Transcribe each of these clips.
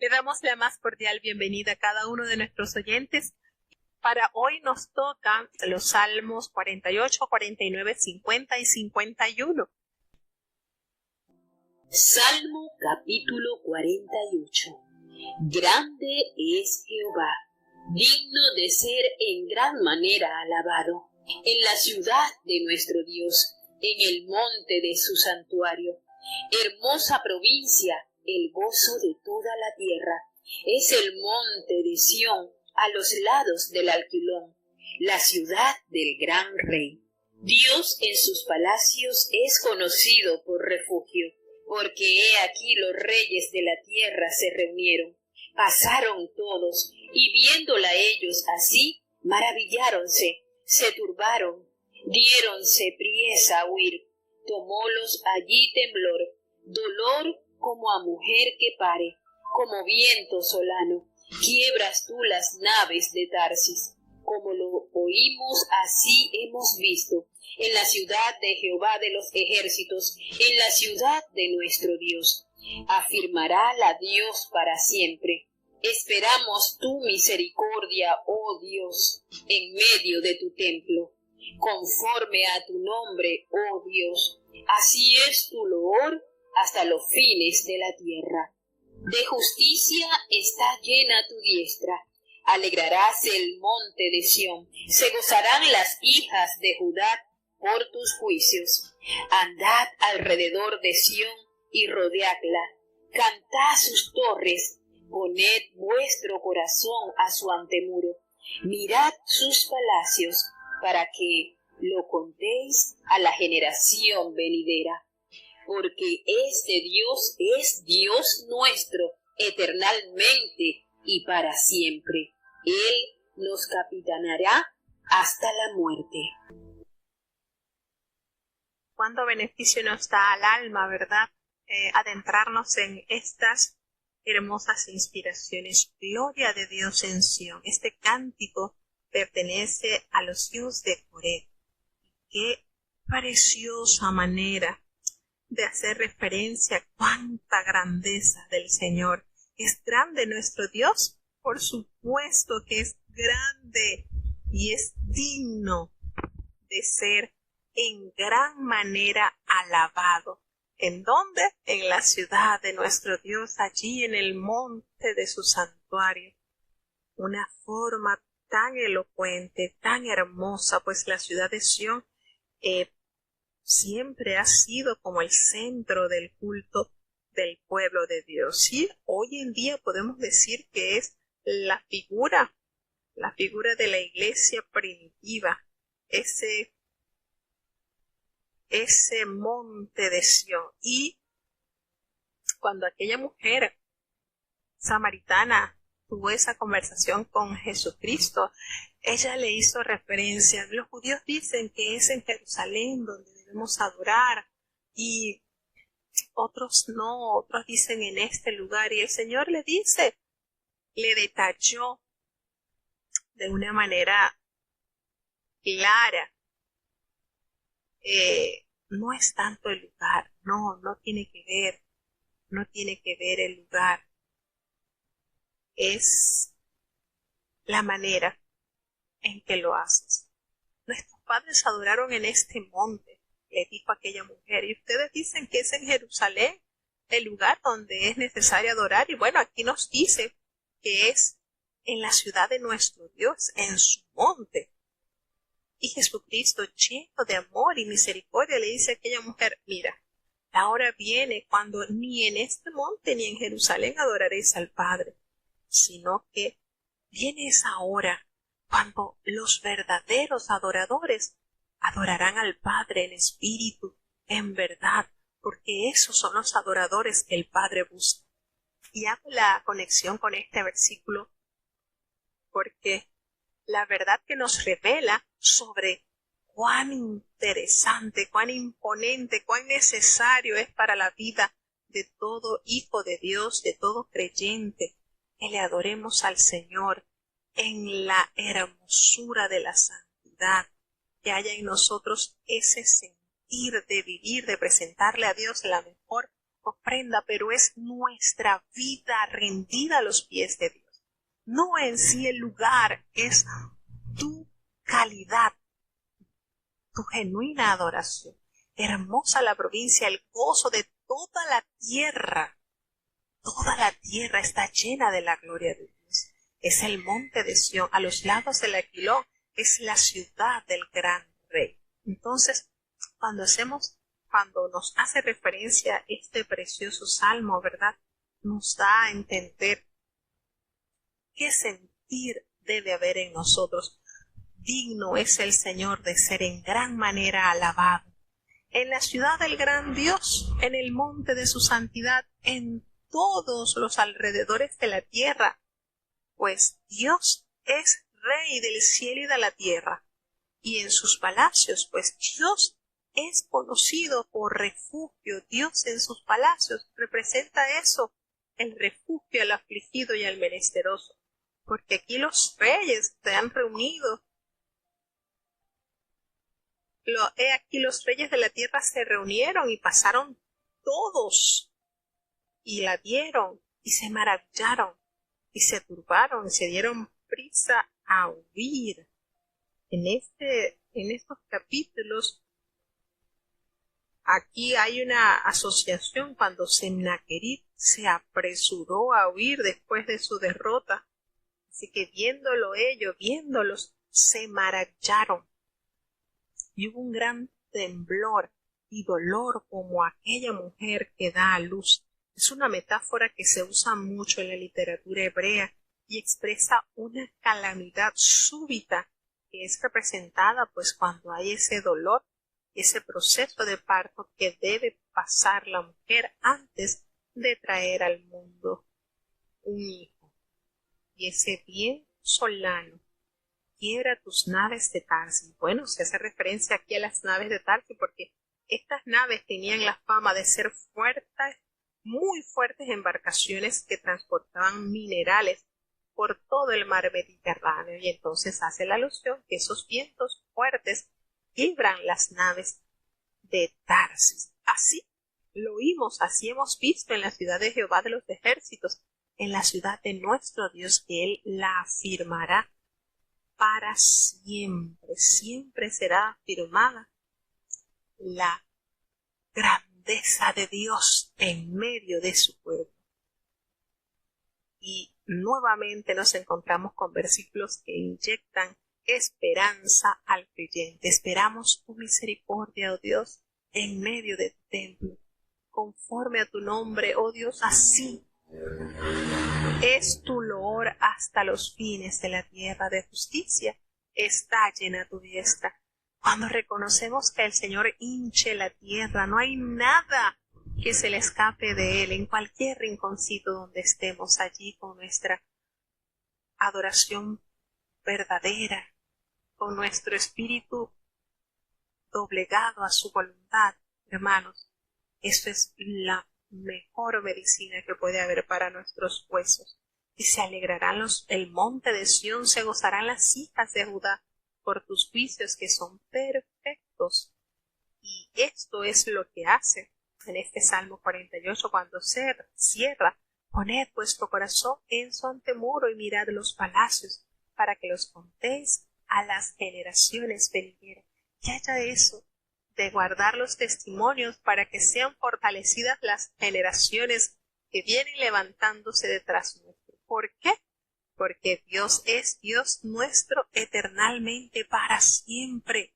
Le damos la más cordial bienvenida a cada uno de nuestros oyentes. Para hoy nos tocan los Salmos 48, 49, 50 y 51. Salmo capítulo 48. Grande es Jehová, digno de ser en gran manera alabado, en la ciudad de nuestro Dios, en el monte de su santuario. Hermosa provincia, el gozo de toda la tierra, es el monte de Sión, a los lados del Alquilón, la ciudad del gran rey. Dios en sus palacios es conocido por refugio, porque he aquí los reyes de la tierra se reunieron. Pasaron todos, y viéndola ellos así, maravilláronse, se turbaron, diéronse priesa a huir. Tomólos allí temblor, dolor como a mujer que pare, como viento solano. Quiebras tú las naves de Tarsis, como lo oímos así hemos visto, en la ciudad de Jehová de los ejércitos, en la ciudad de nuestro Dios. Afirmará la Dios para siempre. Esperamos tu misericordia, oh Dios, en medio de tu templo. Conforme a tu nombre, oh Dios, así es tu loor hasta los fines de la tierra. De justicia está llena tu diestra. Alegrarás el monte de Sión. Se gozarán las hijas de Judá por tus juicios. Andad alrededor de Sión y rodeadla. Cantad sus torres. Poned vuestro corazón a su antemuro. Mirad sus palacios, para que lo contéis a la generación venidera. Porque este Dios es Dios nuestro, eternalmente y para siempre. Él nos capitanará hasta la muerte. Cuánto beneficio nos da al alma, ¿verdad? Adentrarnos en estas hermosas inspiraciones. Gloria de Dios en Sión. Este cántico pertenece a los hijos de Coré. Qué preciosa manera de hacer referencia a cuánta grandeza del Señor. ¿Es grande nuestro Dios? Por supuesto que es grande y es digno de ser en gran manera alabado. ¿En dónde? En la ciudad de nuestro Dios, allí en el monte de su santuario. Una forma tan elocuente, tan hermosa, pues la ciudad de Sión siempre ha sido como el centro del culto del pueblo de Dios. Y hoy en día podemos decir que es la figura de la iglesia primitiva, ese monte de Sión. Y cuando aquella mujer samaritana tuvo esa conversación con Jesucristo, ella le hizo referencia. Los judíos dicen que es en Jerusalén donde debemos adorar, y otros no, otros dicen en este lugar, y el Señor le detalló de una manera clara. No es tanto el lugar, no tiene que ver el lugar, es la manera en que lo haces. Nuestros padres adoraron en este monte, le dijo aquella mujer, y ustedes dicen que es en Jerusalén el lugar donde es necesario adorar, y bueno, aquí nos dice que es en la ciudad de nuestro Dios, en su monte. Y Jesucristo, lleno de amor y misericordia, le dice a aquella mujer, mira, la hora viene cuando ni en este monte ni en Jerusalén adoraréis al Padre, sino que viene esa hora cuando los verdaderos adoradores adorarán al Padre en espíritu, en verdad, porque esos son los adoradores que el Padre busca. Y hago la conexión con este versículo porque la verdad que nos revela sobre cuán interesante, cuán imponente, cuán necesario es para la vida de todo hijo de Dios, de todo creyente, que le adoremos al Señor en la hermosura de la santidad, que haya en nosotros ese sentir de vivir, de presentarle a Dios la mejor ofrenda, pero es nuestra vida rendida a los pies de Dios. No en sí el lugar, es tu calidad, tu genuina adoración. Hermosa la provincia, el gozo de toda la tierra. Toda la tierra está llena de la gloria de Dios. Es el monte de Sión, a los lados del Aquilón, es la ciudad del gran rey. Entonces, cuando nos hace referencia a este precioso salmo, ¿verdad? Nos da a entender qué sentir debe haber en nosotros. Digno es el Señor de ser en gran manera alabado. En la ciudad del gran Dios, en el monte de su santidad, en todos los alrededores de la tierra, pues Dios es Rey del cielo y de la tierra, y en sus palacios, pues Dios es conocido por refugio. Dios en sus palacios representa eso, el refugio al afligido y al menesteroso, porque aquí los reyes se han reunido. Aquí los reyes de la tierra se reunieron y pasaron todos y la vieron y se maravillaron y se turbaron y se dieron prisa a huir. En estos capítulos aquí hay una asociación cuando Sennacherib se apresuró a huir después de su derrota. Así que viéndolos, se maravillaron. Y hubo un gran temblor y dolor como aquella mujer que da a luz. Es una metáfora que se usa mucho en la literatura hebrea y expresa una calamidad súbita que es representada pues cuando hay ese dolor, ese proceso de parto que debe pasar la mujer antes de traer al mundo un hijo. Y ese viento solano quiebra tus naves de Tarsis. Bueno, se hace referencia aquí a las naves de Tarsis porque estas naves tenían la fama de ser fuertes, muy fuertes embarcaciones que transportaban minerales por todo el mar Mediterráneo, y entonces hace la alusión que esos vientos fuertes quiebran las naves de Tarsis. Así lo oímos, así hemos visto en la ciudad de Jehová de los ejércitos, en la ciudad de nuestro Dios, que Él la afirmará para siempre. Siempre será afirmada la grandeza de Dios en medio de su pueblo. Y nuevamente nos encontramos con versículos que inyectan esperanza al creyente. Esperamos tu misericordia, oh Dios, en medio de tu templo. Conforme a tu nombre, oh Dios, así es tu loor hasta los fines de la tierra. De justicia está llena tu diestra. Cuando reconocemos que el Señor hinche la tierra, no hay nada que se le escape de Él. En cualquier rinconcito donde estemos, allí con nuestra adoración verdadera, con nuestro espíritu doblegado a su voluntad, hermanos, eso es la mejor medicina que puede haber para nuestros huesos. Y se alegrarán el monte de Sión, se gozarán las hijas de Judá por tus juicios que son perfectos. Y esto es lo que hace en este Salmo 48 cuando se cierra: poned vuestro corazón en su antemuro y mirad los palacios, para que los contéis a las generaciones venideras. Que haya eso de guardar los testimonios para que sean fortalecidas las generaciones que vienen levantándose detrás nuestro. ¿Por qué? Porque Dios es Dios nuestro eternalmente para siempre,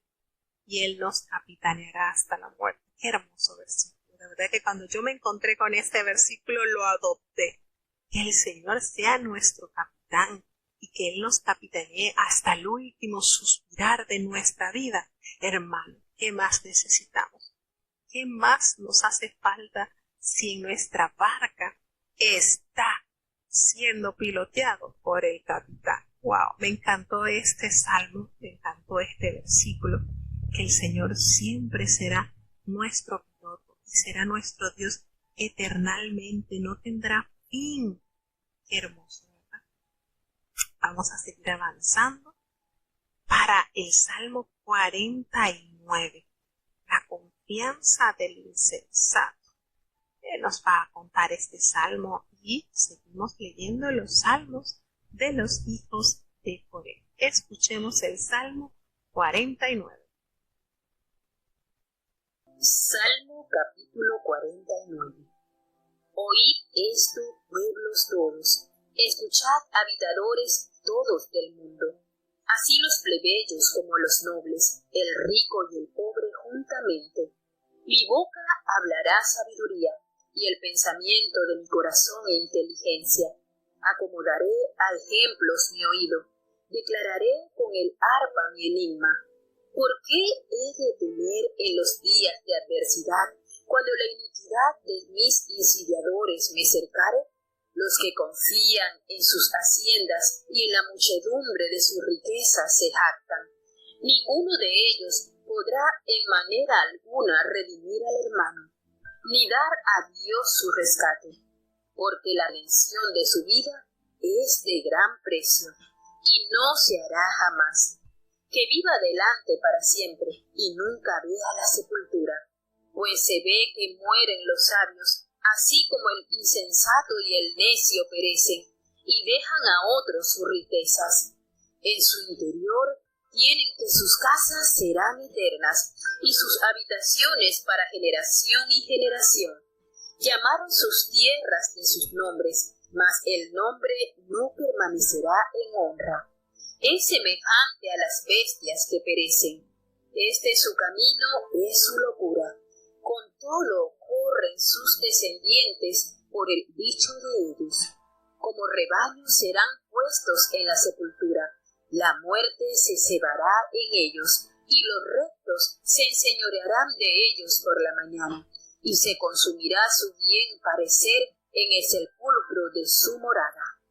y Él nos capitaneará hasta la muerte. Qué hermoso versículo. De verdad que cuando yo me encontré con este versículo lo adopté. Que el Señor sea nuestro capitán y que Él nos capitanee hasta el último suspirar de nuestra vida. Hermano, ¿qué más necesitamos? ¿Qué más nos hace falta si en nuestra barca está siendo piloteado por el capitán? Wow, me encantó este salmo, me encantó este versículo. Que el Señor siempre será nuestro piloto y será nuestro Dios eternalmente, no tendrá fin. Qué hermoso, ¿verdad? Vamos a seguir avanzando para el Salmo 49, la confianza del insensato. nos va a contar este salmo y seguimos leyendo los salmos de los hijos de Coré. Escuchemos el Salmo 49. Salmo capítulo 49. Oíd esto, pueblos todos, escuchad, habitadores todos del mundo. Así los plebeyos como los nobles, el rico y el pobre juntamente. Mi boca hablará sabiduría, y el pensamiento de mi corazón e inteligencia. Acomodaré a ejemplos mi oído, declararé con el arpa mi enigma. ¿Por qué he de temer en los días de adversidad, cuando la iniquidad de mis insidiadores me cercare? Los que confían en sus haciendas y en la muchedumbre de sus riquezas se jactan. Ninguno de ellos podrá en manera alguna redimir al hermano, ni dar a Dios su rescate, porque la redención de su vida es de gran precio, y no se hará jamás. Que viva adelante para siempre, y nunca vea la sepultura, pues se ve que mueren los sabios, así como el insensato y el necio perecen, y dejan a otros sus riquezas. En su interior tienen que sus casas serán eternas, y sus habitaciones para generación y generación. Llamaron sus tierras de sus nombres, mas el nombre no permanecerá en honra. Es semejante a las bestias que perecen. Este su camino es su locura. Con todo corren sus descendientes por el bicho de ellos. Como rebaños serán puestos en la sepultura. La muerte se cebará en ellos, y los rectos se enseñorearán de ellos por la mañana, y se consumirá su bien parecer en el sepulcro de su morada.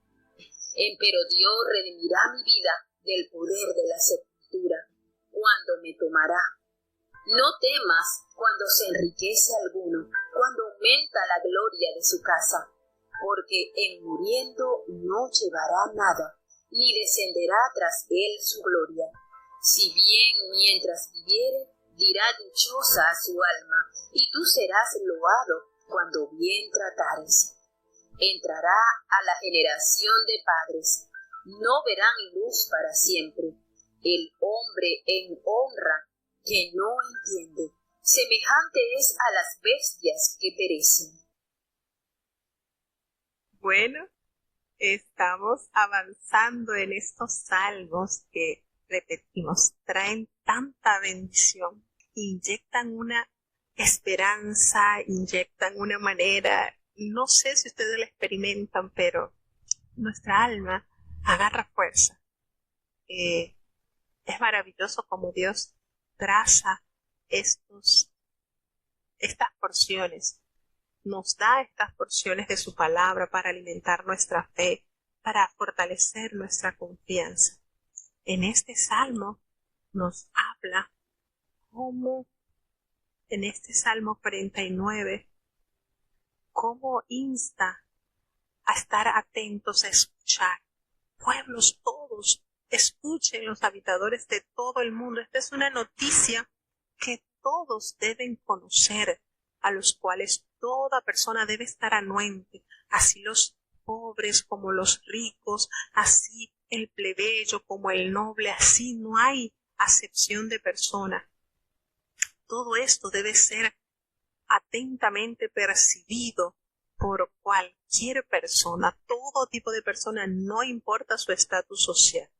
Empero Dios redimirá mi vida del poder de la sepultura, cuando me tomará. No temas cuando se enriquece alguno, cuando aumenta la gloria de su casa, porque en muriendo no llevará nada, ni descenderá tras él su gloria. Si bien mientras viviere, dirá dichosa a su alma, y tú serás loado cuando bien tratares. Entrará a la generación de padres, no verán luz para siempre. El hombre en honra que no entiende, semejante es a las bestias que perecen. Bueno, estamos avanzando en estos salmos que, repetimos, traen tanta bendición, inyectan una esperanza, inyectan una manera, no sé si ustedes la experimentan, pero nuestra alma agarra fuerza. Es maravilloso como Dios traza estas porciones, nos da estas porciones de su palabra para alimentar nuestra fe, para fortalecer nuestra confianza. En este salmo nos habla cómo, en este Salmo 49, cómo insta a estar atentos a escuchar. Pueblos todos, escuchen los habitadores de todo el mundo. Esta es una noticia que todos deben conocer, a los cuales toda persona debe estar anuente, así los pobres como los ricos, así el plebeyo como el noble, así no hay acepción de persona. Todo esto debe ser atentamente percibido por cualquier persona, todo tipo de persona, no importa su estatus social,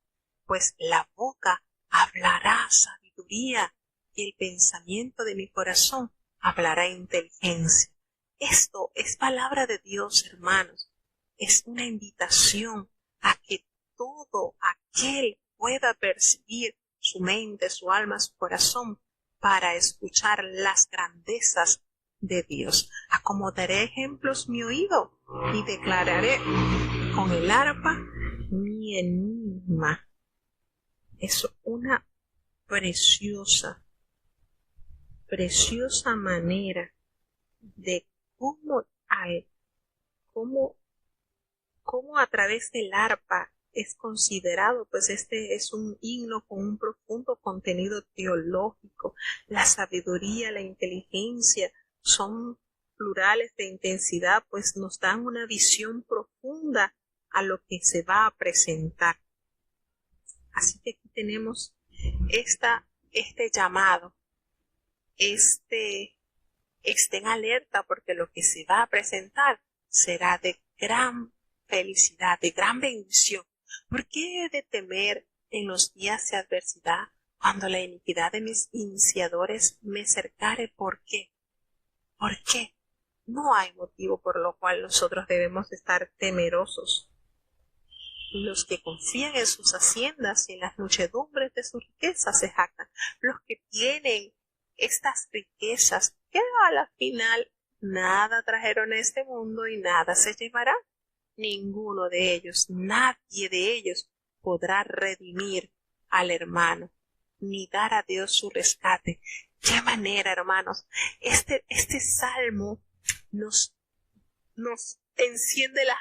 pues la boca hablará sabiduría y el pensamiento de mi corazón hablará inteligencia. Esto es palabra de Dios, hermanos. Es una invitación a que todo aquel pueda percibir su mente, su alma, su corazón para escuchar las grandezas de Dios. Acomodaré ejemplos mi oído y declararé con el arpa mi enigma. Es una preciosa manera de cómo a través del arpa es considerado, pues este es un himno con un profundo contenido teológico. La sabiduría, la inteligencia son plurales de intensidad, pues nos dan una visión profunda a lo que se va a presentar. Así que aquí tenemos este llamado, estén alerta porque lo que se va a presentar será de gran felicidad, de gran bendición. ¿Por qué he de temer en los días de adversidad cuando la iniquidad de mis iniciadores me cercare? ¿Por qué? ¿Por qué? No hay motivo por lo cual nosotros debemos estar temerosos. Los que confían en sus haciendas y en las muchedumbres de sus riquezas se jactan. Los que tienen estas riquezas que a la final nada trajeron a este mundo y nada se llevará. Ninguno de ellos, nadie de ellos podrá redimir al hermano, ni dar a Dios su rescate. ¿Qué manera, hermanos? Este salmo nos enciende las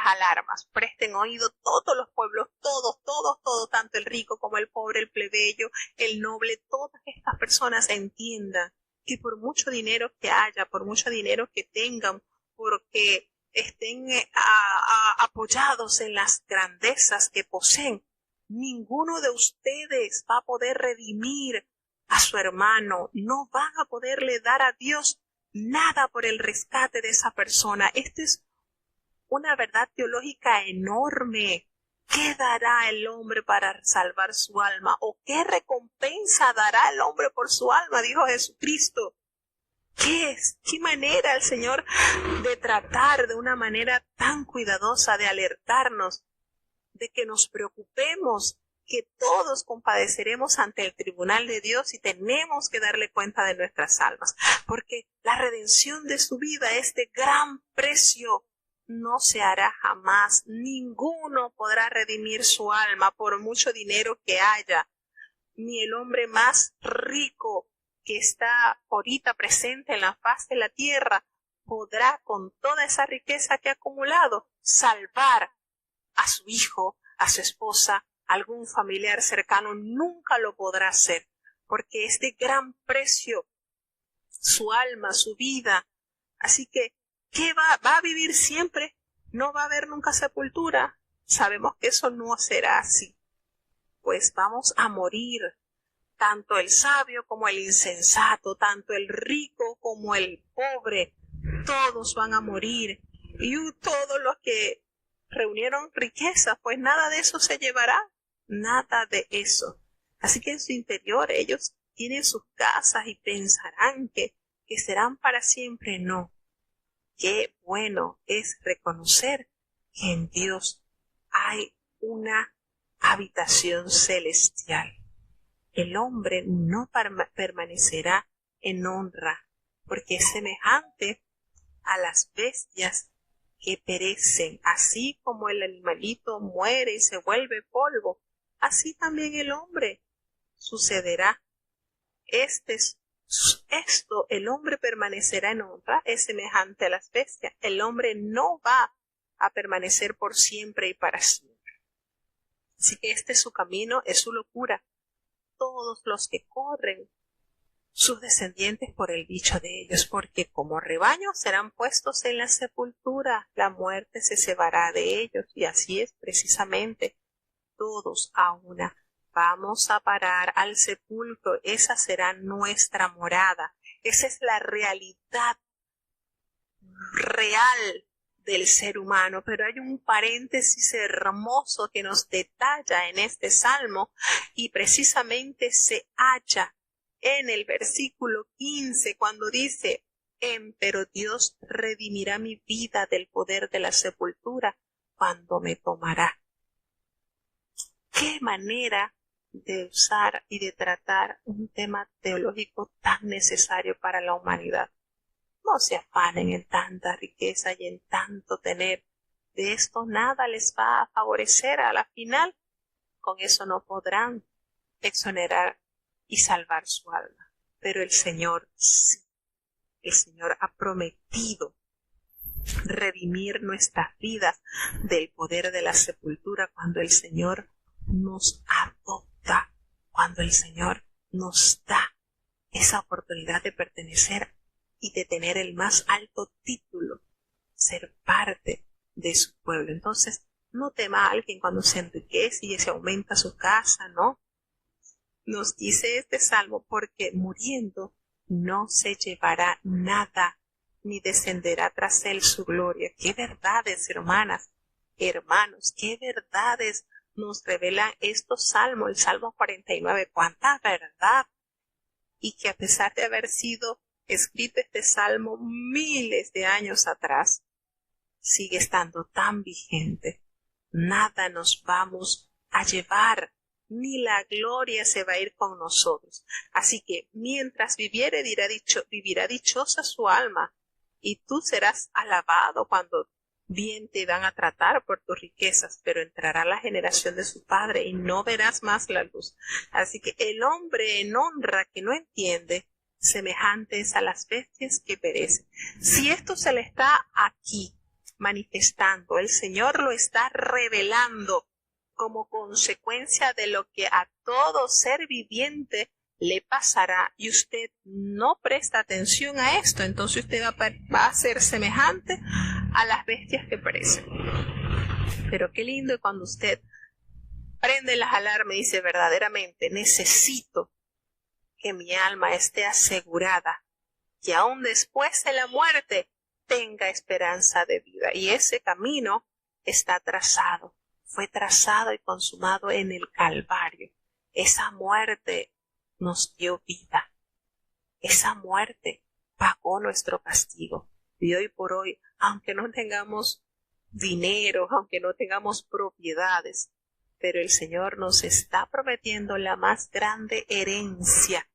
alarmas. Presten oído todos los pueblos, todos, tanto el rico como el pobre, el plebeyo, el noble, todas estas personas entiendan que por mucho dinero que haya, por mucho dinero que tengan, porque estén apoyados en las grandezas que poseen, ninguno de ustedes va a poder redimir a su hermano, no van a poderle dar a Dios nada por el rescate de esa persona. Esta es una verdad teológica enorme. ¿Qué dará el hombre para salvar su alma? ¿O qué recompensa dará el hombre por su alma? Dijo Jesucristo. ¿Qué manera el Señor de tratar de una manera tan cuidadosa, de alertarnos, de que nos preocupemos, que todos compadeceremos ante el tribunal de Dios y tenemos que darle cuenta de nuestras almas, porque la redención de su vida es de gran precio. No se hará jamás. Ninguno podrá redimir su alma por mucho dinero que haya. Ni el hombre más rico que está ahorita presente en la faz de la tierra podrá, con toda esa riqueza que ha acumulado, salvar a su hijo, a su esposa, a algún familiar cercano. Nunca lo podrá hacer, porque es de gran precio su alma, su vida. Así que, ¿qué va a vivir siempre? ¿No va a haber nunca sepultura? Sabemos que eso no será así. Pues vamos a morir, tanto el sabio como el insensato, tanto el rico como el pobre, todos van a morir. Y todos los que reunieron riquezas, pues nada de eso se llevará, nada de eso. Así que en su interior ellos tienen sus casas y pensarán que serán para siempre. No. Qué bueno es reconocer que en Dios hay una habitación celestial. El hombre no permanecerá en honra, porque es semejante a las bestias que perecen. Así como el animalito muere y se vuelve polvo, así también el hombre sucederá. El hombre permanecerá en honra, es semejante a las bestias. El hombre no va a permanecer por siempre y para siempre. Así que este es su camino, es su locura. Todos los que corren, sus descendientes por el dicho de ellos, porque como rebaño serán puestos en la sepultura, la muerte se cebará de ellos. Y así es precisamente, todos a una. Vamos a parar al sepulcro, esa será nuestra morada. Esa es la realidad real del ser humano. Pero hay un paréntesis hermoso que nos detalla en este salmo, y precisamente se halla en el versículo 15, cuando dice: pero Dios redimirá mi vida del poder de la sepultura cuando me tomará. Qué manera de usar y de tratar un tema teológico tan necesario para la humanidad. No se afanen en tanta riqueza y en tanto tener. De esto nada les va a favorecer a la final. Con eso no podrán exonerar y salvar su alma. Pero el Señor sí. El Señor ha prometido redimir nuestras vidas del poder de la sepultura cuando el Señor nos adopta, cuando el Señor nos da esa oportunidad de pertenecer y de tener el más alto título, ser parte de su pueblo. Entonces, no tema a alguien cuando se enriquece y se aumenta su casa, ¿no? Nos dice este salmo, porque muriendo no se llevará nada, ni descenderá tras él su gloria. ¡Qué verdades, hermanas, hermanos! ¡Qué verdades nos revelan estos salmos! El Salmo 49, ¡cuánta verdad! Y que a pesar de haber sido escrito este salmo miles de años atrás, sigue estando tan vigente. Nada nos vamos a llevar, ni la gloria se va a ir con nosotros. Así que mientras viviere vivirá dichosa su alma, y tú serás alabado cuando bien te van a tratar por tus riquezas, pero entrará la generación de su padre y no verás más la luz. Así que el hombre en honra que no entiende, semejante es a las bestias que perecen. Si esto se le está aquí manifestando, el Señor lo está revelando como consecuencia de lo que a todo ser viviente le pasará, y usted no presta atención a esto, entonces usted va a ser semejante a las bestias que perecen. Pero qué lindo cuando usted prende las alarmas y dice, verdaderamente necesito que mi alma esté asegurada, que aún después de la muerte tenga esperanza de vida. Y ese camino está trazado, fue trazado y consumado en el Calvario. Esa muerte nos dio vida. Esa muerte pagó nuestro castigo. Y hoy por hoy, aunque no tengamos dinero, aunque no tengamos propiedades, pero el Señor nos está prometiendo la más grande herencia,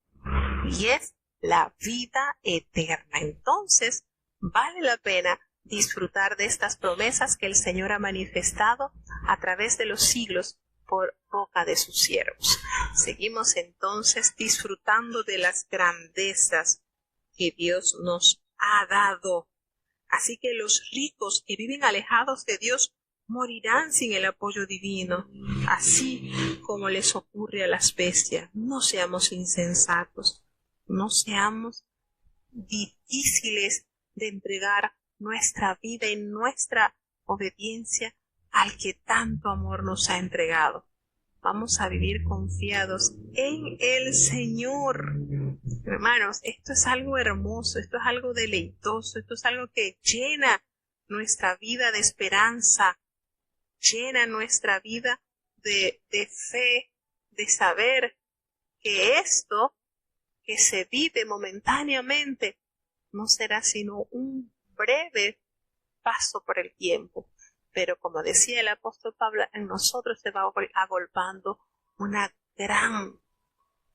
y es la vida eterna. Entonces, vale la pena disfrutar de estas promesas que el Señor ha manifestado a través de los siglos por boca de sus siervos. Seguimos entonces disfrutando de las grandezas que Dios nos ha dado. Así que los ricos que viven alejados de Dios morirán sin el apoyo divino, así como les ocurre a las bestias. No seamos insensatos, no seamos difíciles de entregar nuestra vida y nuestra obediencia al que tanto amor nos ha entregado. Vamos a vivir confiados en el Señor. Hermanos, esto es algo hermoso, esto es algo deleitoso, esto es algo que llena nuestra vida de esperanza, llena nuestra vida de fe, de saber que esto que se vive momentáneamente no será sino un breve paso por el tiempo. Pero como decía el apóstol Pablo, en nosotros se va agolpando una gran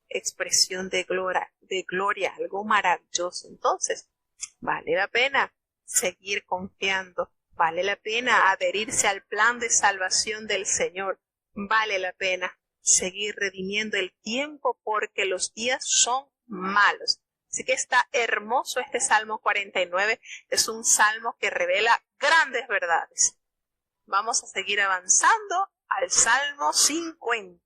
expresión de gloria, algo maravilloso. Entonces, vale la pena seguir confiando, vale la pena adherirse al plan de salvación del Señor, vale la pena seguir redimiendo el tiempo porque los días son malos. Así que está hermoso este Salmo 49, es un salmo que revela grandes verdades. Vamos a seguir avanzando al Salmo 50.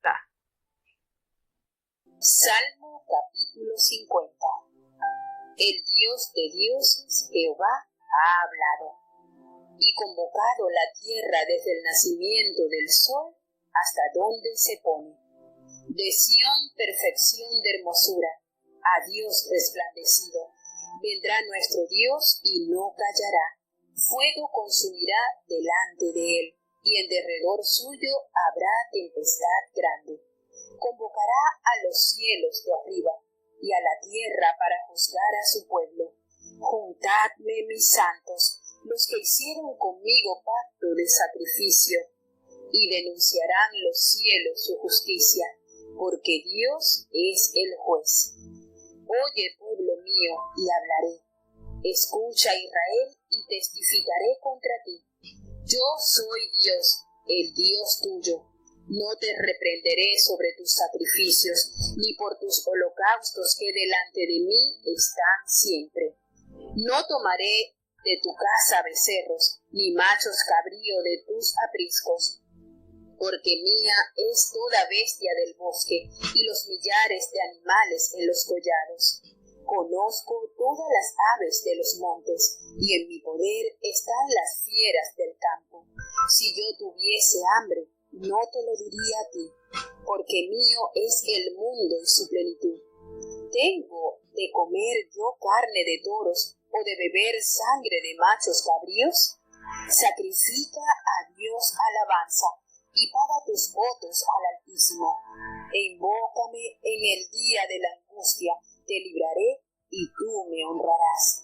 Salmo capítulo 50. El Dios de dioses, Jehová, ha hablado, y convocado la tierra desde el nacimiento del sol hasta donde se pone. De Sión perfección de hermosura, a Dios resplandecido. Vendrá nuestro Dios y no callará. Fuego consumirá delante de él, y en derredor suyo habrá tempestad grande. Convocará a los cielos de arriba y a la tierra para juzgar a su pueblo. Juntadme, mis santos, los que hicieron conmigo pacto de sacrificio, y denunciarán los cielos su justicia, porque Dios es el juez. Oye, pueblo mío, y hablaré. Escucha, Israel, y testificaré contra ti. Yo soy Dios, el Dios tuyo. No te reprenderé sobre tus sacrificios, ni por tus holocaustos que delante de mí están siempre. No tomaré de tu casa becerros, ni machos cabrío de tus apriscos, porque mía es toda bestia del bosque, y los millares de animales en los collados. Conozco todas las aves de los montes, y en mi poder están las fieras del campo. Si yo tuviese hambre, no te lo diría a ti, porque mío es el mundo y su plenitud. ¿Tengo de comer yo carne de toros o de beber sangre de machos cabríos? Sacrifica a Dios alabanza y paga tus votos al Altísimo. E invócame en el día de la angustia, te libraré y tú me honrarás.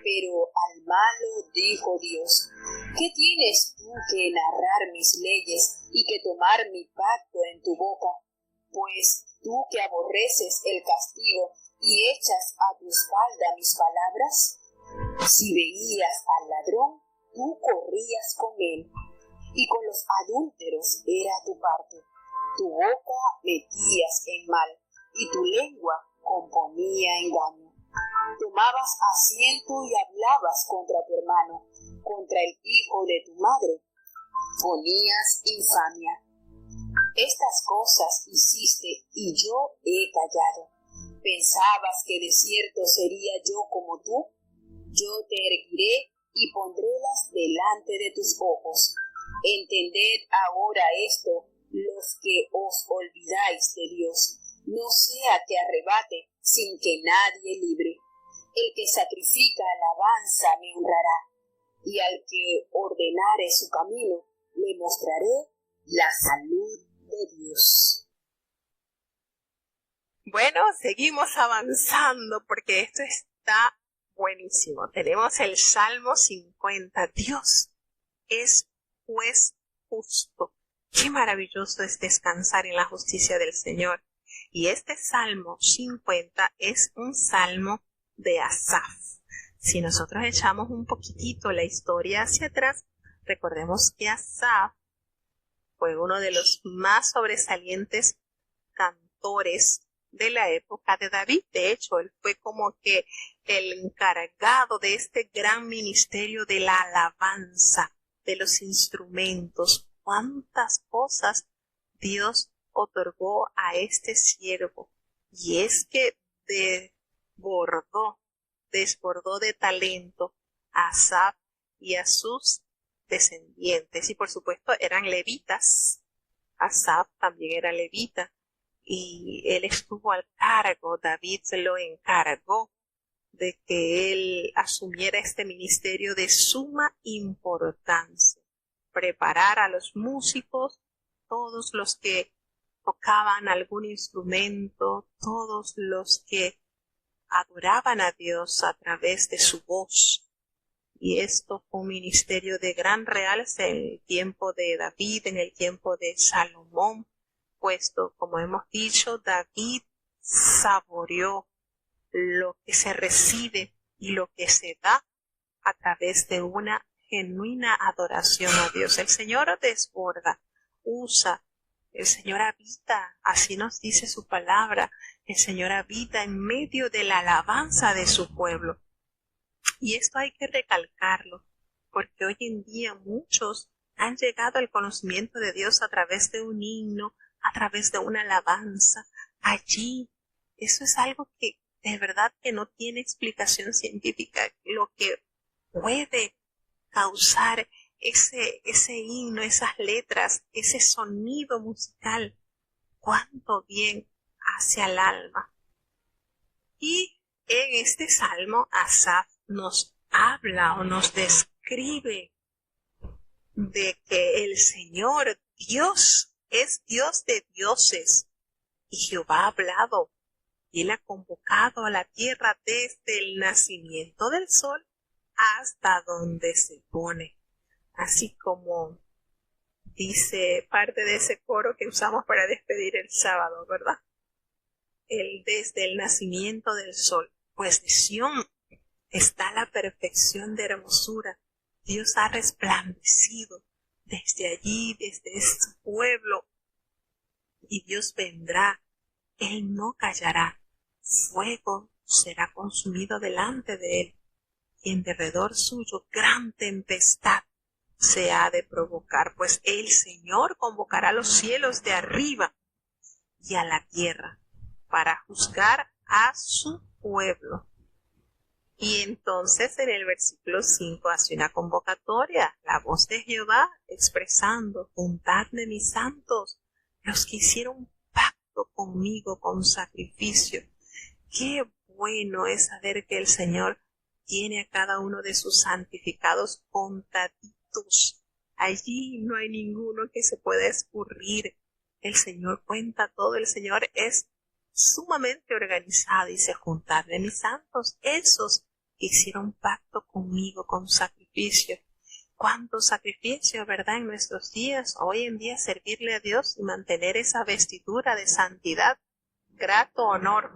Pero al malo dijo Dios: ¿qué tienes tú que narrar mis leyes y que tomar mi pacto en tu boca? Pues tú que aborreces el castigo y echas a tu espalda mis palabras. Si veías al ladrón, tú corrías con él, y con los adúlteros era tu parte. Tu boca metías en mal, y tu lengua componía engaño. Tomabas asiento y hablabas contra tu hermano, contra el hijo de tu madre. Ponías infamia. Estas cosas hiciste y yo he callado. ¿Pensabas que de cierto sería yo como tú? Yo te erguiré y pondrélas delante de tus ojos. Entended ahora esto, los que os olvidáis de Dios. No sea que arrebate sin que nadie libre. El que sacrifica alabanza me honrará, y al que ordenare su camino, le mostraré la salud de Dios. Bueno, seguimos avanzando porque esto está buenísimo. Tenemos el Salmo 50. Dios es juez justo. Qué maravilloso es descansar en la justicia del Señor. Y este Salmo 50 es un salmo de Asaf. Si nosotros echamos un poquitito la historia hacia atrás, recordemos que Asaf fue uno de los más sobresalientes cantores de la época de David. De hecho, él fue como que el encargado de este gran ministerio de la alabanza, de los instrumentos. Cuántas cosas Dios otorgó a este siervo. Y es que desbordó de talento a Asaf y a sus descendientes. Y por supuesto eran levitas. Asaf también era levita. Y él estuvo al cargo, David se lo encargó de que él asumiera este ministerio de suma importancia. Preparar a los músicos, todos los que tocaban algún instrumento, todos los que adoraban a Dios a través de su voz. Y esto fue un ministerio de gran realce en el tiempo de David, en el tiempo de Salomón, puesto, como hemos dicho, David saboreó lo que se recibe y lo que se da a través de una genuina adoración a Dios. El Señor desborda, usa, el Señor habita, así nos dice su palabra, el Señor habita en medio de la alabanza de su pueblo. Y esto hay que recalcarlo, porque hoy en día muchos han llegado al conocimiento de Dios a través de un himno, a través de una alabanza. Allí, eso es algo que de verdad que no tiene explicación científica, lo que puede causar ese himno, esas letras, ese sonido musical, cuánto bien hace al alma. Y en este salmo Asaf nos habla o nos describe de que el Señor Dios es Dios de dioses y Jehová ha hablado y él ha convocado a la tierra desde el nacimiento del sol hasta donde se pone. Así como dice parte de ese coro que usamos para despedir el sábado, ¿verdad? El desde el nacimiento del sol. Pues de Sión está la perfección de hermosura. Dios ha resplandecido desde allí, desde este pueblo. Y Dios vendrá. Él no callará. Fuego será consumido delante de él. Y en derredor suyo gran tempestad se ha de provocar. Pues el Señor convocará a los cielos de arriba y a la tierra para juzgar a su pueblo. Y entonces en el versículo 5 hace una convocatoria, la voz de Jehová expresando: juntadme mis santos, los que hicieron pacto conmigo con sacrificio. Qué bueno es saber que el Señor tiene a cada uno de sus santificados contaditos. Allí no hay ninguno que se pueda escurrir. El Señor cuenta todo, el Señor es sumamente organizado. Dice: juntadme mis santos, esos que hicieron pacto conmigo con sacrificio. Cuánto sacrificio, ¿verdad? En nuestros días, hoy en día, servirle a Dios y mantener esa vestidura de santidad, grato honor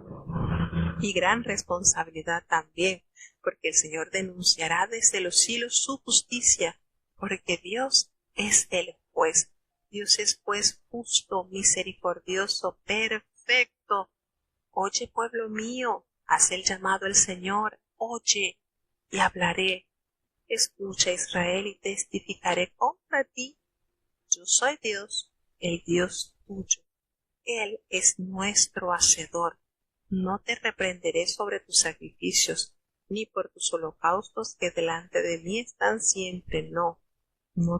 y gran responsabilidad también, porque el Señor denunciará desde los cielos su justicia, porque Dios es el juez. Dios es juez justo, misericordioso, perfecto. Oye, pueblo mío, haz el llamado al Señor. Oye, y hablaré. Escucha, Israel, y testificaré contra ti. Yo soy Dios, el Dios tuyo. Él es nuestro hacedor. No te reprenderé sobre tus sacrificios, ni por tus holocaustos que delante de mí están siempre. No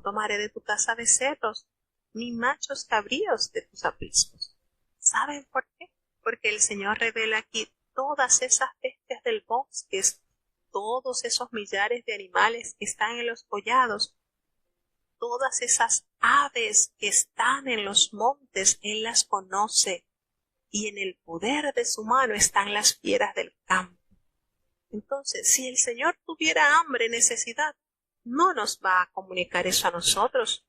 tomaré de tu casa becerros, ni machos cabríos de tus apriscos. ¿Saben por qué? Porque el Señor revela aquí todas esas bestias del bosque, todos esos millares de animales que están en los collados, todas esas aves que están en los montes, Él las conoce, y en el poder de su mano están las fieras del campo. Entonces, si el Señor tuviera hambre, necesidad, no nos va a comunicar eso a nosotros,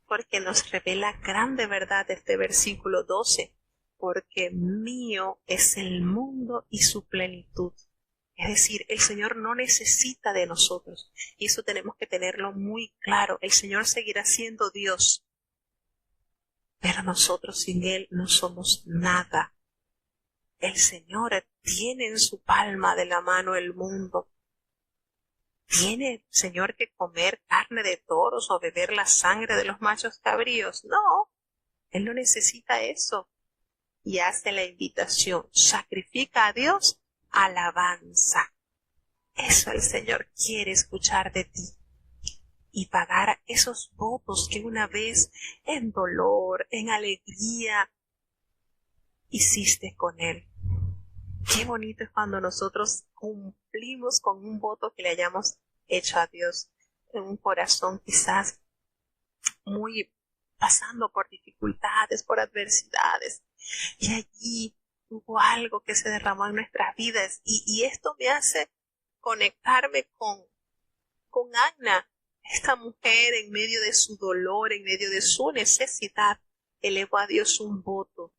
porque nos revela grande verdad este versículo 12, porque mío es el mundo y su plenitud. Es decir, el Señor no necesita de nosotros, y eso tenemos que tenerlo muy claro. El Señor seguirá siendo Dios, pero nosotros sin Él no somos nada. El Señor tiene en su palma de la mano el mundo. ¿Tiene, Señor, que comer carne de toros o beber la sangre de los machos cabríos? No, Él no necesita eso. Y hace la invitación: sacrifica a Dios alabanza. Eso el Señor quiere escuchar de ti. Y pagar esos votos que una vez en dolor, en alegría, hiciste con Él. Qué bonito es cuando nosotros cumplimos con un voto que le hayamos hecho a Dios en un corazón quizás muy pasando por dificultades, por adversidades, y allí hubo algo que se derramó en nuestras vidas, y esto me hace conectarme con Anna, esta mujer en medio de su dolor, en medio de su necesidad, elevó a Dios un voto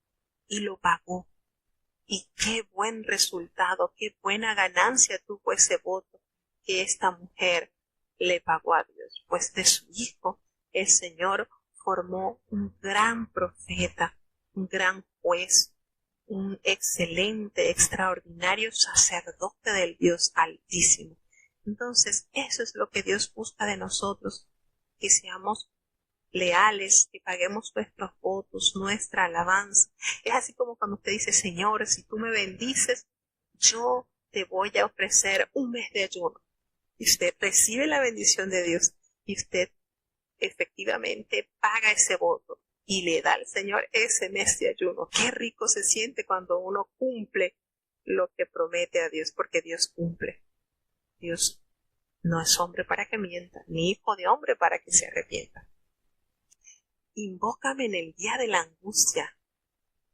y lo pagó. Y qué buen resultado, qué buena ganancia tuvo ese voto que esta mujer le pagó a Dios. Pues de su hijo el Señor formó un gran profeta, un gran juez, un excelente, extraordinario sacerdote del Dios Altísimo. Entonces, eso es lo que Dios busca de nosotros, que seamos leales, que paguemos nuestros votos, nuestra alabanza. Es así como cuando usted dice: Señor, si tú me bendices, yo te voy a ofrecer un mes de ayuno. Y usted recibe la bendición de Dios y usted efectivamente paga ese voto y le da al Señor ese mes de ayuno. Qué rico se siente cuando uno cumple lo que promete a Dios, porque Dios cumple. Dios no es hombre para que mienta, ni hijo de hombre para que se arrepienta. Invócame en el día de la angustia,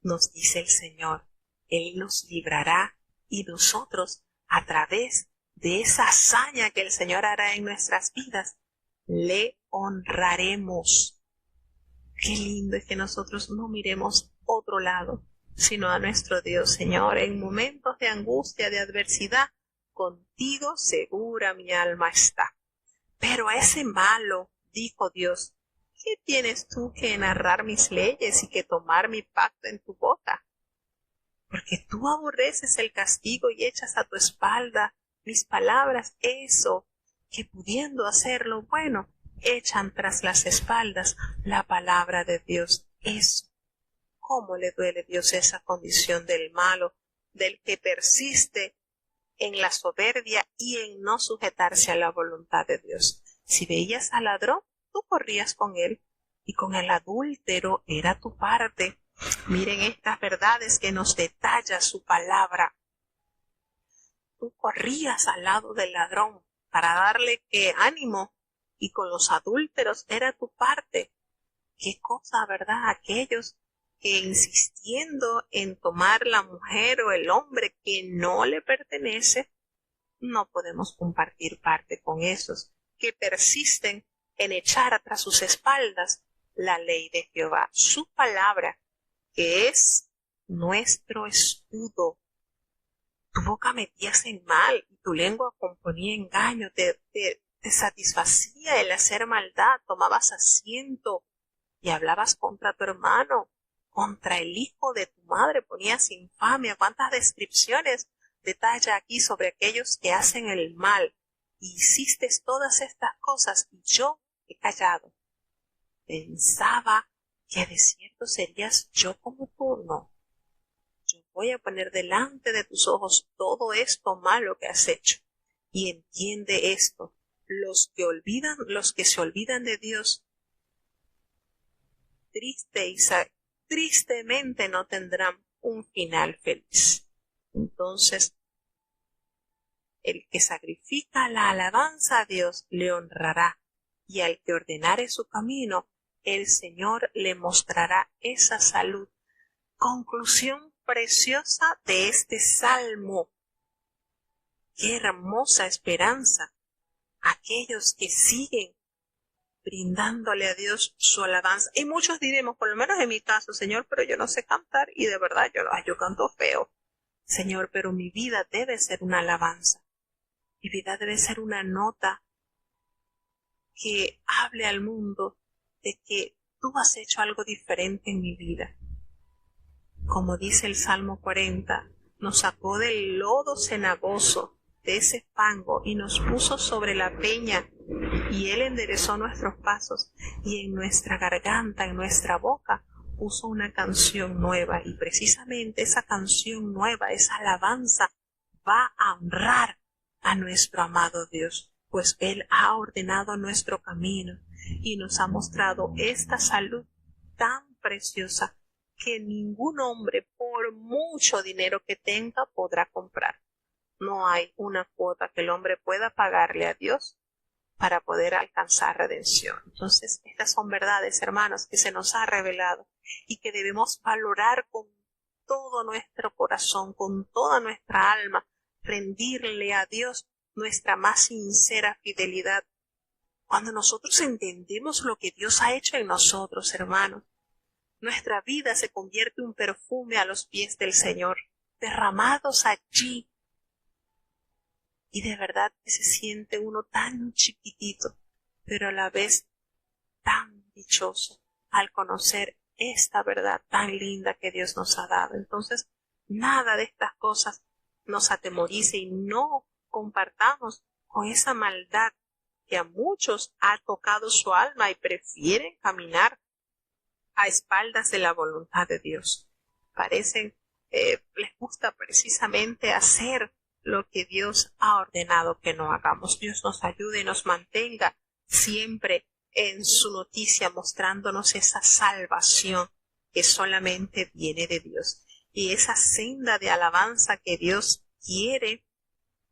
nos dice el Señor. Él nos librará, y nosotros, a través de esa hazaña que el Señor hará en nuestras vidas, le honraremos. Qué lindo es que nosotros no miremos otro lado, sino a nuestro Dios. Señor, en momentos de angustia, de adversidad, contigo segura mi alma está. Pero a ese malo, dijo Dios, ¿qué tienes tú que narrar mis leyes y que tomar mi pacto en tu boca? Porque tú aborreces el castigo y echas a tu espalda mis palabras, eso, que pudiendo hacer lo bueno, echan tras las espaldas la palabra de Dios. Eso, ¿cómo le duele a Dios esa condición del malo del que persiste en la soberbia y en no sujetarse a la voluntad de Dios. Si veías al ladrón, tú corrías con él, y con el adúltero era tu parte. Miren estas verdades que nos detalla su palabra. Tú corrías al lado del ladrón para darle ánimo, y con los adúlteros era tu parte. Qué cosa, ¿verdad? Aquellos que insistiendo en tomar la mujer o el hombre que no le pertenece, no podemos compartir parte con esos que persisten en echar tras sus espaldas la ley de Jehová, su palabra, que es nuestro escudo. Tu boca metías en mal y tu lengua componía engaño, te satisfacía el hacer maldad, tomabas asiento y hablabas contra tu hermano, contra el hijo de tu madre, ponías infamia. ¿Cuántas descripciones detalla aquí sobre aquellos que hacen el mal? Hiciste todas estas cosas y yo he callado. Pensaba que de cierto serías yo como tú. No. Yo voy a poner delante de tus ojos todo esto malo que has hecho. Y entiende esto. Los que se olvidan de Dios, tristemente no tendrán un final feliz. Entonces, el que sacrifica la alabanza a Dios le honrará, y al que ordenare su camino, el Señor le mostrará esa salud. Conclusión preciosa de este salmo. Qué hermosa esperanza. Aquellos que siguen brindándole a Dios su alabanza. Y muchos diremos, por lo menos en mi caso, Señor, pero yo no sé cantar, y de verdad yo canto feo. Señor, pero mi vida debe ser una alabanza. Mi vida debe ser una nota que hable al mundo de que tú has hecho algo diferente en mi vida. Como dice el Salmo 40, nos sacó del lodo cenagoso, de ese fango, y nos puso sobre la peña, y Él enderezó nuestros pasos, y en nuestra garganta, en nuestra boca, puso una canción nueva, y precisamente esa canción nueva, esa alabanza, va a honrar a nuestro amado Dios, pues Él ha ordenado nuestro camino, y nos ha mostrado esta salud tan preciosa que ningún hombre, por mucho dinero que tenga, podrá comprar. No hay una cuota que el hombre pueda pagarle a Dios para poder alcanzar redención. Entonces, estas son verdades, hermanos, que se nos ha revelado y que debemos valorar con todo nuestro corazón, con toda nuestra alma, rendirle a Dios nuestra más sincera fidelidad. Cuando nosotros entendemos lo que Dios ha hecho en nosotros, hermanos, nuestra vida se convierte en un perfume a los pies del Señor, derramados allí. Y de verdad que se siente uno tan chiquitito, pero a la vez tan dichoso al conocer esta verdad tan linda que Dios nos ha dado. Entonces, nada de estas cosas nos atemorice y no compartamos con esa maldad que a muchos ha tocado su alma y prefieren caminar a espaldas de la voluntad de Dios. Les gusta precisamente hacer lo que Dios ha ordenado que no hagamos. Dios nos ayude y nos mantenga siempre en su noticia, mostrándonos esa salvación que solamente viene de Dios y esa senda de alabanza que Dios quiere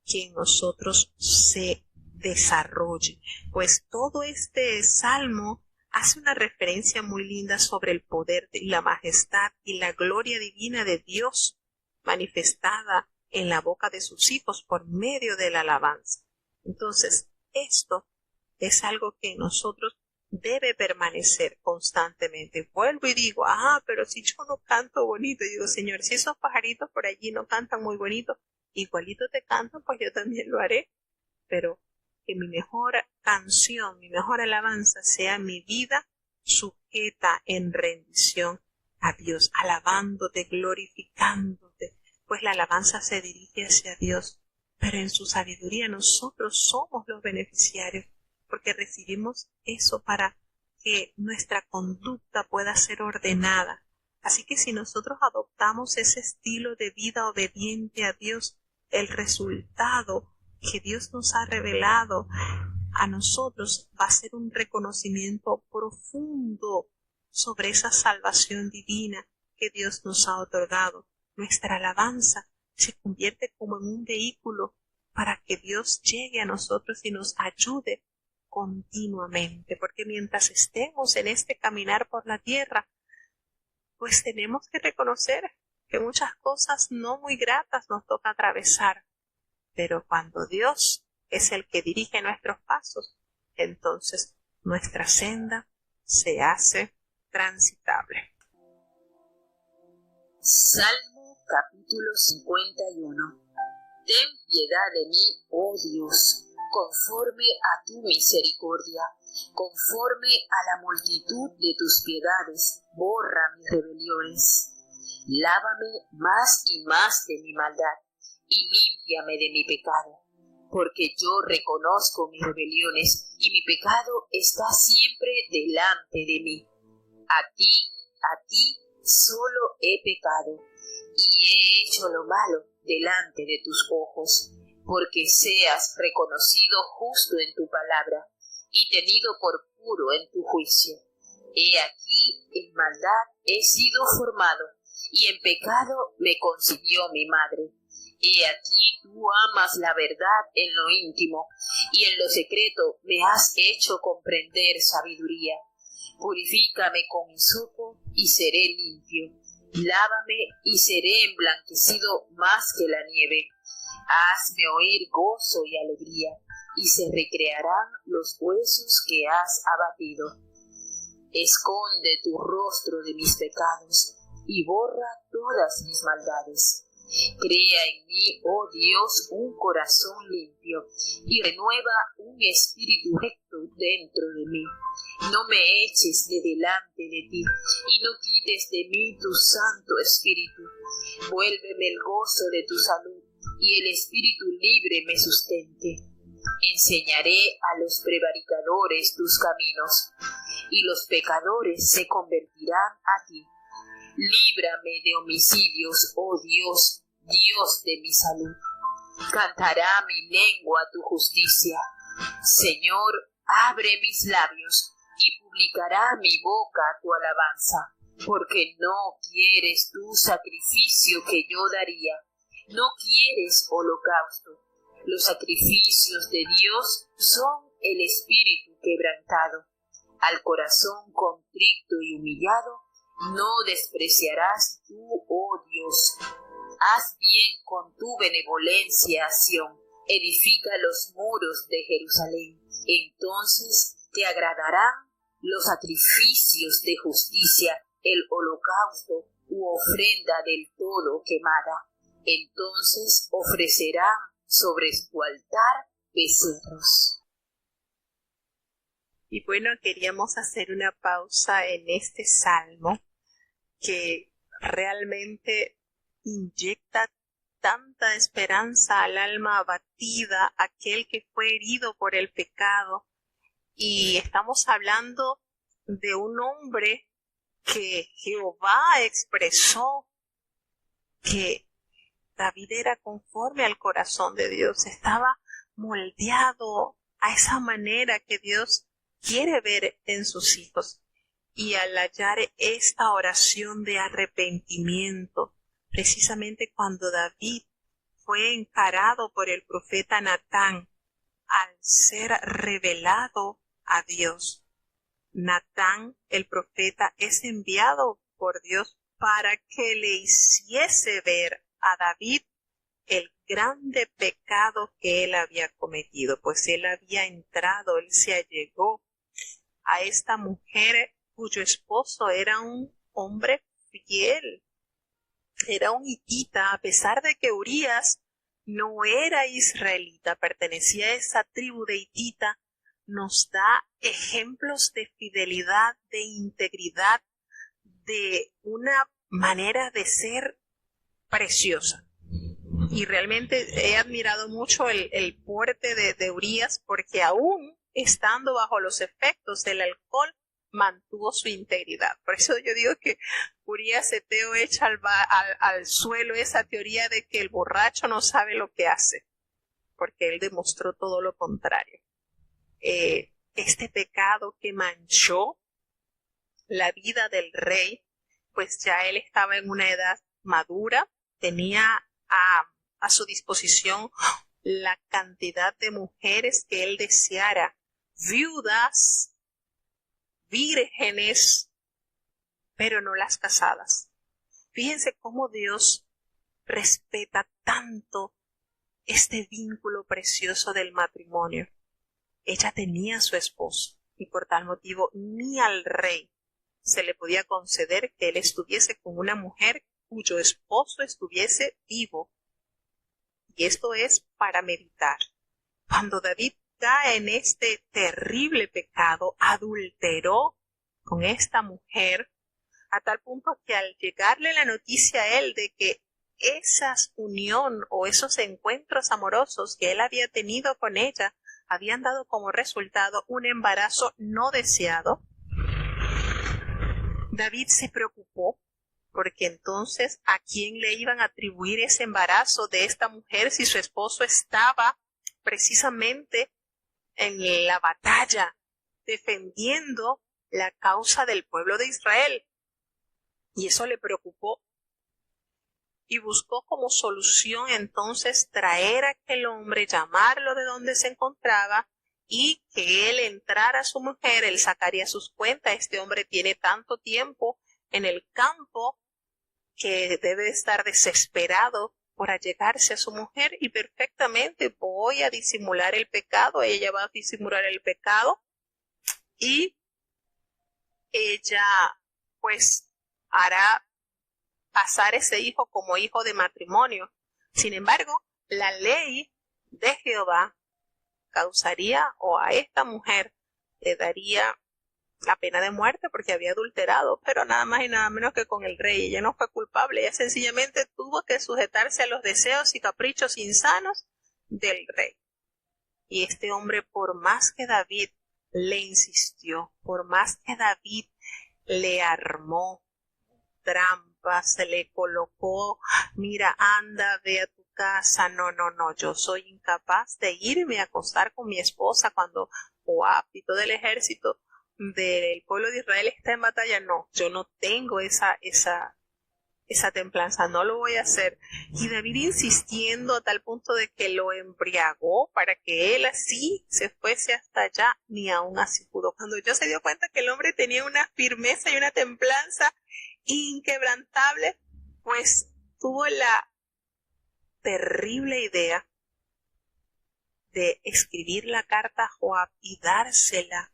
que en nosotros se desarrolle. Pues todo este salmo hace una referencia muy linda sobre el poder y la majestad y la gloria divina de Dios manifestada en la boca de sus hijos por medio de la alabanza. Entonces, esto es algo que en nosotros debe permanecer constantemente. Vuelvo y digo, pero si yo no canto bonito, digo, Señor, si esos pajaritos por allí no cantan muy bonito, igualito te cantan, pues yo también lo haré. Pero que mi mejor canción, mi mejor alabanza sea mi vida sujeta en rendición a Dios, alabándote, glorificándote, pues la alabanza se dirige hacia Dios, pero en su sabiduría nosotros somos los beneficiarios, porque recibimos eso para que nuestra conducta pueda ser ordenada Así que si nosotros adoptamos ese estilo de vida obediente a Dios, el resultado que Dios nos ha revelado a nosotros va a ser un reconocimiento profundo sobre esa salvación divina que Dios nos ha otorgado. Nuestra alabanza se convierte como en un vehículo para que Dios llegue a nosotros y nos ayude continuamente, porque mientras estemos en este caminar por la tierra, pues tenemos que reconocer que muchas cosas no muy gratas nos toca atravesar, pero cuando Dios es el que dirige nuestros pasos, entonces nuestra senda se hace transitable. Salmo capítulo 51. Ten piedad de mí, oh Dios, conforme a tu misericordia, conforme a la multitud de tus piedades, borra mis rebeliones. Lávame más y más de mi maldad, y límpiame de mi pecado, porque yo reconozco mis rebeliones, y mi pecado está siempre delante de mí. A ti solo he pecado, y he hecho lo malo delante de tus ojos, porque seas reconocido justo en tu palabra, y tenido por puro en tu juicio. He aquí, en maldad he sido formado, y en pecado me concibió mi madre. He aquí, tú amas la verdad en lo íntimo, y en lo secreto me has hecho comprender sabiduría. Purifícame con hisopo, y seré limpio. Lávame, y seré emblanquecido más que la nieve. Hazme oír gozo y alegría, y se recrearán los huesos que has abatido. Esconde tu rostro de mis pecados, y borra todas mis maldades. Crea en mí, oh Dios, un corazón limpio, y renueva un espíritu recto dentro de mí. No me eches de delante de ti, y no quites de mí tu santo espíritu. Vuélveme el gozo de tu salud, y el espíritu libre me sustente. Enseñaré a los prevaricadores tus caminos, y los pecadores se convertirán a ti. Líbrame de homicidios, oh Dios, Dios de mi salud. Cantará mi lengua tu justicia. Señor, abre mis labios, y publicará mi boca tu alabanza, porque no quieres tu sacrificio que yo daría, no quieres holocausto. Los sacrificios de Dios son el espíritu quebrantado. Al corazón contrito y humillado no despreciarás tú, oh Dios. Haz bien con tu benevolencia a Sión, edifica los muros de Jerusalén. Entonces te agradarán los sacrificios de justicia, el holocausto u ofrenda del todo quemada. Entonces ofrecerán sobre tu altar becerros. Y bueno, queríamos hacer una pausa en este salmo que realmente inyecta tanta esperanza al alma abatida, aquel que fue herido por el pecado. Y estamos hablando de un hombre que Jehová expresó que David era conforme al corazón de Dios, estaba moldeado a esa manera que Dios quiere ver en sus hijos. Y al hallar esta oración de arrepentimiento, precisamente cuando David fue encarado por el profeta Natán, al ser revelado a Dios, Natán, el profeta, es enviado por Dios para que le hiciese ver a David el grande pecado que él había cometido, pues él había entrado, él se allegó a esta mujer cuyo esposo era un hombre fiel, era un hitita, a pesar de que Urías no era israelita, pertenecía a esa tribu de hitita, nos da ejemplos de fidelidad, de integridad, de una manera de ser preciosa. Y realmente he admirado mucho el porte de Urías, porque aún estando bajo los efectos del alcohol, mantuvo su integridad. Por eso yo digo que Urías Eteo echa al suelo esa teoría de que el borracho no sabe lo que hace, porque él demostró todo lo contrario. Este pecado que manchó la vida del rey, pues ya él estaba en una edad madura, tenía a su disposición la cantidad de mujeres que él deseara, viudas, vírgenes, pero no las casadas. Fíjense cómo Dios respeta tanto este vínculo precioso del matrimonio. Ella tenía a su esposo y por tal motivo ni al rey se le podía conceder que él estuviese con una mujer cuyo esposo estuviese vivo. Y esto es para meditar. Cuando David cae en este terrible pecado, adulteró con esta mujer, a tal punto que al llegarle la noticia a él de que esa unión o esos encuentros amorosos que él había tenido con ella habían dado como resultado un embarazo no deseado, David se preocupó, porque entonces ¿a quién le iban a atribuir ese embarazo de esta mujer si su esposo estaba precisamente en la batalla defendiendo la causa del pueblo de Israel? Y eso le preocupó. Y buscó como solución entonces traer a aquel hombre, llamarlo de donde se encontraba y que él entrara a su mujer, él sacaría sus cuentas. Este hombre tiene tanto tiempo en el campo que debe estar desesperado por allegarse a su mujer y perfectamente voy a disimular el pecado, ella va a disimular el pecado y ella pues hará pasar ese hijo como hijo de matrimonio. Sin embargo, la ley de Jehová causaría o a esta mujer le daría la pena de muerte porque había adulterado, pero nada más y nada menos que con el rey. Ella no fue culpable, ella sencillamente tuvo que sujetarse a los deseos y caprichos insanos del rey. Y este hombre, por más que David le insistió, por más que David le armó trampas, se le colocó, mira, anda, ve a tu casa, no, yo soy incapaz de irme a acostar con mi esposa cuando Joab y todo el ejército del pueblo de Israel está en batalla, no, yo no tengo esa templanza, no lo voy a hacer. Y David insistiendo a tal punto de que lo embriagó para que él así se fuese hasta allá, ni aún así pudo. Cuando yo se dio cuenta que el hombre tenía una firmeza y una templanza inquebrantable, pues tuvo la terrible idea de escribir la carta a Joab y dársela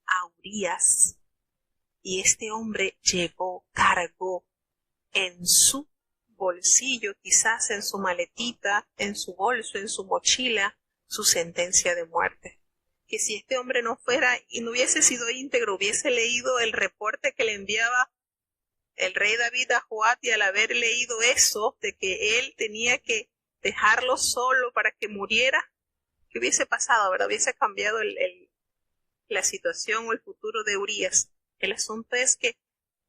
a Urías, y este hombre cargó en su bolsillo, quizás en su maletita, en su bolso, en su mochila, su sentencia de muerte. Que si este hombre no fuera y no hubiese sido íntegro, hubiese leído el reporte que le enviaba el rey David a Joab, y al haber leído eso, de que él tenía que dejarlo solo para que muriera, ¿qué hubiese pasado? ¿Verdad? Hubiese cambiado la situación o el futuro de Urías. El asunto es que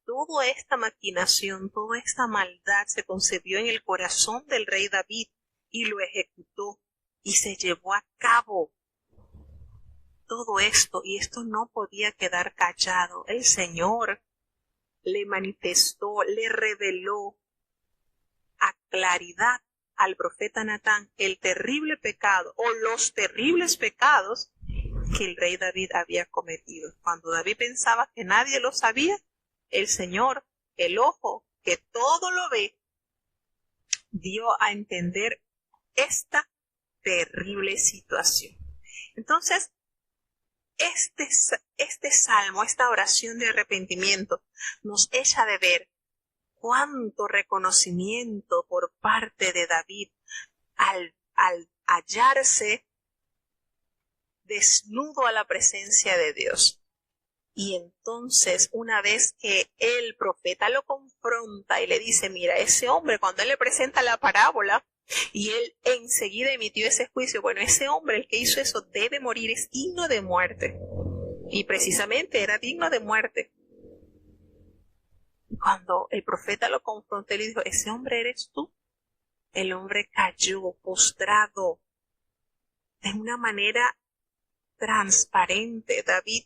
toda esta maquinación, toda esta maldad se concebió en el corazón del rey David y lo ejecutó y se llevó a cabo todo esto, y esto no podía quedar callado. El Señor le manifestó, le reveló a claridad al profeta Natán el terrible pecado o los terribles pecados que el rey David había cometido. Cuando David pensaba que nadie lo sabía, el Señor, el ojo que todo lo ve, dio a entender esta terrible situación. Entonces, este salmo, esta oración de arrepentimiento, nos echa de ver cuánto reconocimiento por parte de David al hallarse desnudo a la presencia de Dios. Y entonces, una vez que el profeta lo confronta y le dice, mira, ese hombre, cuando él le presenta la parábola y él enseguida emitió ese juicio, bueno, ese hombre, el que hizo eso, debe morir, es digno de muerte. y precisamente era digno de muerte. Cuando el profeta lo confrontó, le dijo, ¿ese hombre eres tú? El hombre cayó postrado de una manera transparente. David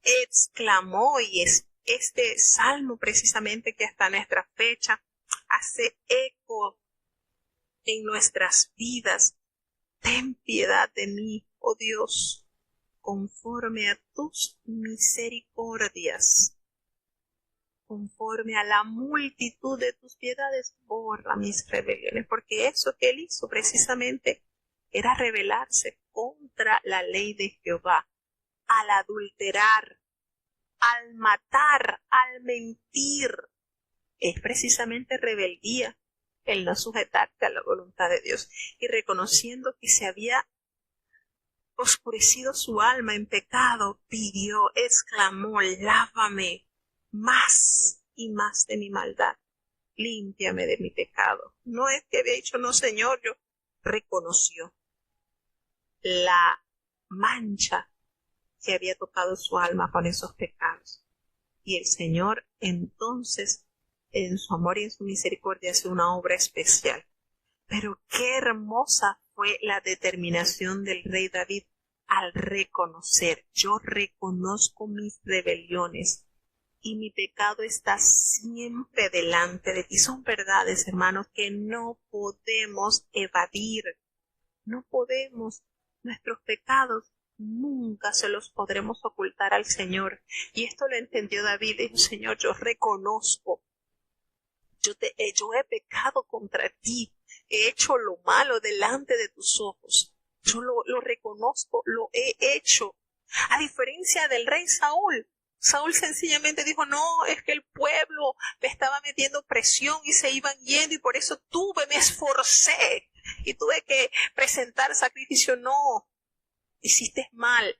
exclamó, y es este salmo precisamente que hasta nuestra fecha hace eco en nuestras vidas. Ten piedad de mí, oh Dios, conforme a tus misericordias. Conforme a la multitud de tus piedades, borra mis rebeliones, porque eso que él hizo precisamente era rebelarse contra la ley de Jehová, al adulterar, al matar, al mentir. Es precisamente rebeldía el no sujetarte a la voluntad de Dios, y reconociendo que se había oscurecido su alma en pecado, pidió, exclamó, lávame más y más de mi maldad, límpiame de mi pecado. No es que había dicho, no Señor, yo reconoció la mancha que había tocado su alma con esos pecados. Y el Señor entonces, en su amor y en su misericordia, hace una obra especial. Pero qué hermosa fue la determinación del rey David al reconocer, yo reconozco mis rebeliones y mi pecado está siempre delante de ti. Son verdades, hermanos, que no podemos evadir. No podemos. Nuestros pecados nunca se los podremos ocultar al Señor. Y esto lo entendió David. Dijo, Señor, yo reconozco. Yo he pecado contra ti. He hecho lo malo delante de tus ojos. Yo lo reconozco, lo he hecho. A diferencia del rey Saúl. Saúl sencillamente dijo, no, es que el pueblo me estaba metiendo presión y se iban yendo y por eso me esforcé y tuve que presentar sacrificio. No, hiciste mal.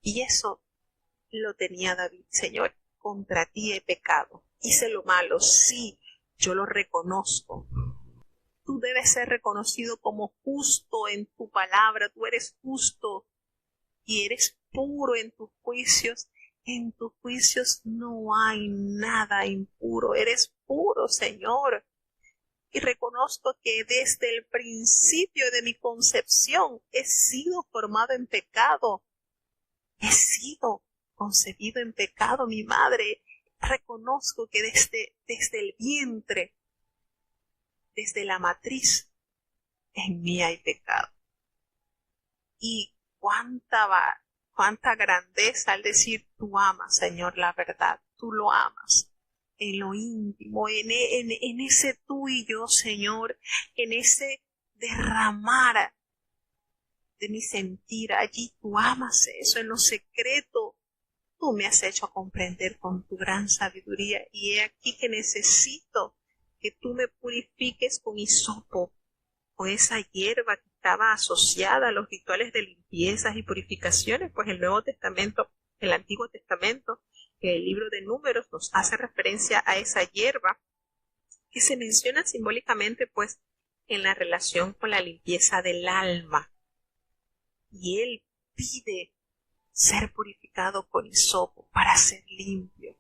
Y eso lo tenía David. Señor, contra ti he pecado. Hice lo malo, sí, yo lo reconozco. Tú debes ser reconocido como justo en tu palabra. Tú eres justo y eres puro en tus juicios. En tus juicios no hay nada impuro. Eres puro, Señor. Y reconozco que desde el principio de mi concepción he sido formado en pecado. He sido concebido en pecado. Mi madre, reconozco que desde el vientre, desde la matriz, en mí hay pecado. Y cuánta grandeza al decir, tú amas, Señor, la verdad, tú lo amas en lo íntimo, en ese tú y yo, Señor, en ese derramar de mi sentir, allí tú amas eso, en lo secreto, tú me has hecho comprender con tu gran sabiduría, y he aquí que necesito que tú me purifiques con hisopo, con esa hierba que estaba asociada a los rituales de limpiezas y purificaciones, pues el Nuevo Testamento, el Antiguo Testamento, que el libro de Números nos hace referencia a esa hierba que se menciona simbólicamente pues en la relación con la limpieza del alma. Y él pide ser purificado con hisopo para ser limpio.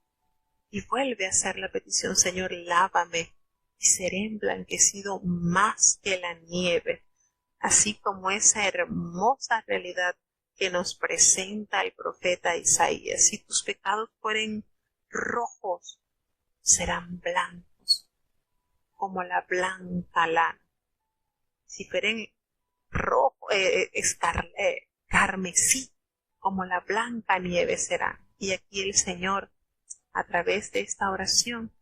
Y vuelve a hacer la petición, Señor, lávame y seré emblanquecido más que la nieve, así como esa hermosa realidad que nos presenta el profeta Isaías. Si tus pecados fueren rojos, serán blancos, como la blanca lana. Si fueren carmesí, como la blanca nieve serán. Y aquí el Señor, a través de esta oración,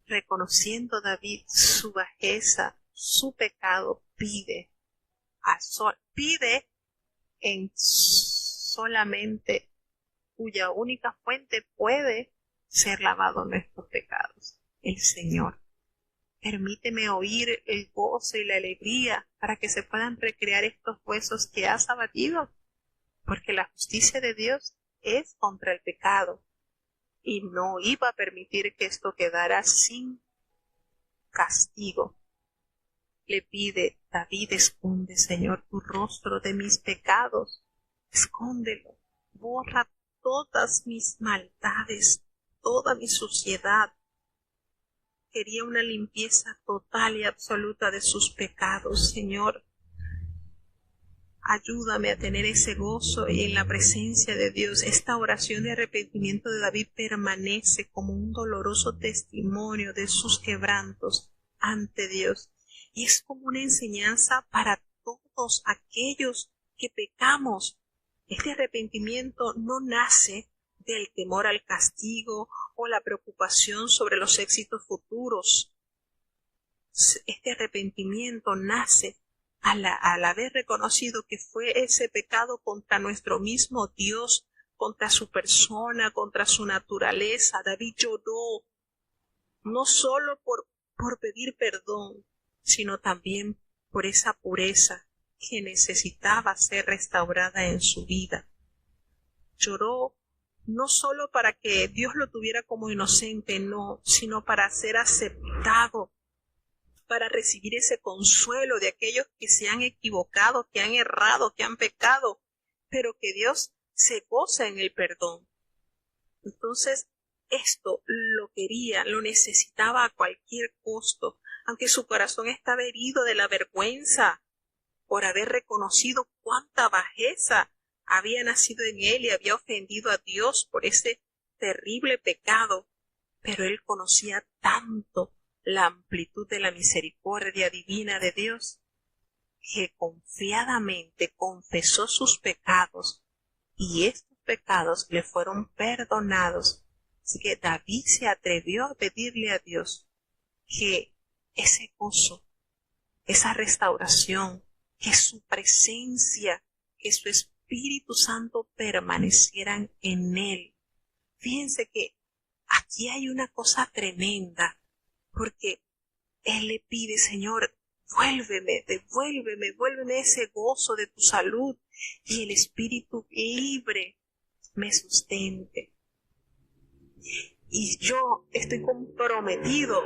reconociendo David su bajeza, su pecado, pide en solamente cuya única fuente puede ser lavado nuestros pecados, el Señor. Permíteme oír el gozo y la alegría para que se puedan recrear estos huesos que has abatido, porque la justicia de Dios es contra el pecado y no iba a permitir que esto quedara sin castigo. Le pide David, esconde, Señor, tu rostro de mis pecados, escóndelo, borra todas mis maldades, toda mi suciedad. Quería una limpieza total y absoluta de sus pecados, Señor. Ayúdame a tener ese gozo y en la presencia de Dios. Esta oración de arrepentimiento de David permanece como un doloroso testimonio de sus quebrantos ante Dios. Y es como una enseñanza para todos aquellos que pecamos. Este arrepentimiento no nace del temor al castigo o la preocupación sobre los éxitos futuros. Este arrepentimiento nace al haber reconocido que fue ese pecado contra nuestro mismo Dios, contra su persona, contra su naturaleza. David lloró no solo por pedir perdón, sino también por esa pureza que necesitaba ser restaurada en su vida. Lloró no solo para que Dios lo tuviera como inocente, no, sino para ser aceptado, para recibir ese consuelo de aquellos que se han equivocado, que han errado, que han pecado, pero que Dios se goza en el perdón. Entonces, esto lo quería, lo necesitaba a cualquier costo, aunque su corazón estaba herido de la vergüenza por haber reconocido cuánta bajeza había nacido en él y había ofendido a Dios por ese terrible pecado, pero él conocía tanto la amplitud de la misericordia divina de Dios que confiadamente confesó sus pecados y estos pecados le fueron perdonados. Así que David se atrevió a pedirle a Dios que ese gozo, esa restauración, que su presencia, que su Espíritu Santo permanecieran en él. Fíjense que aquí hay una cosa tremenda, porque él le pide, Señor, devuélveme ese gozo de tu salud y el espíritu libre me sustente. Y yo estoy comprometido